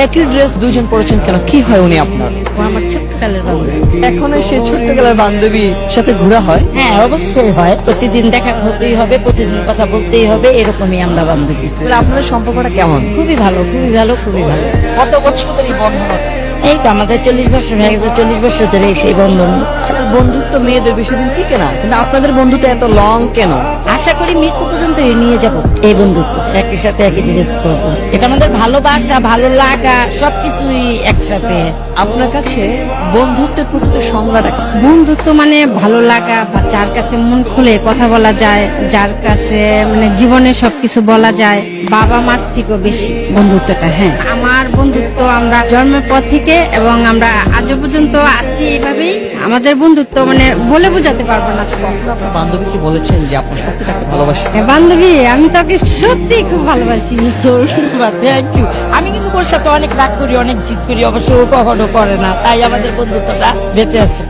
একই ড্রেস দুজন পরেছেন কেন? কি হয় উনি আপনার? ও আমার ছোট্টকালের বান্ধবী। এখন সে ছোট্টবেলার বান্ধবীর সাথে ঘোরা হয়? হ্যাঁ, অবশ্যই হয়। প্রতিদিন দেখা হতেই হবে, প্রতিদিন কথা বলতেই হবে, এরকমই আমরা বান্ধবী। তাহলে আপনাদের সম্পর্কটা কেমন? খুবই ভালো, খুবই ভালো, খুবই ভালো। কত বছর ধরে এই বন্ধন? এই তো আমাদের 40 বছর হয়ে গেছে, 40 বছর ধরে সেই বন্ধন। বন্ধুত্ব মেয়েদের বেশি দিন টিকে না, কিন্তু আপনাদের বন্ধুত্ব এত লং কেন? আশা করি মৃত্যু পর্যন্ত নিয়ে যাব এই বন্ধুত্ব, একই সাথে একই জিনিস করবো। এটা আমাদের ভালোবাসা, ভালো লাগা, সবকিছুই একসাথে। আপনার কাছে বন্ধুত্বের প্রকৃত সংজ্ঞাটা কি? বন্ধুত্ব মানে ভালো লাগা, বা যার কাছে মন খুলে কথা বলা যায়, যার কাছে মানে জীবনে সবকিছু বলা যায়, বাবা মার থেকেও বেশি বন্ধুত্বটা। হ্যাঁ, আমার বন্ধুত্ব আমরা জন্মের পর থেকে এবং আমরা আজও পর্যন্ত আছি এইভাবেই। আমাদের বন্ধুত্ব মানে বলে বোঝাতে পারবো না। আপনার বান্ধবীকে বলেছেন যে আপনার সত্যি তাকে ভালোবাসেন? বান্ধবী, আমি তাকে সত্যি খুব ভালোবাসি। Thank you. আমি কিন্তু ওর সাথে অনেক রাগ করি, অনেক জিদ করি, অবশ্য ও কখনো করে না, তাই আমাদের বন্ধুত্বটা বেঁচে আছে।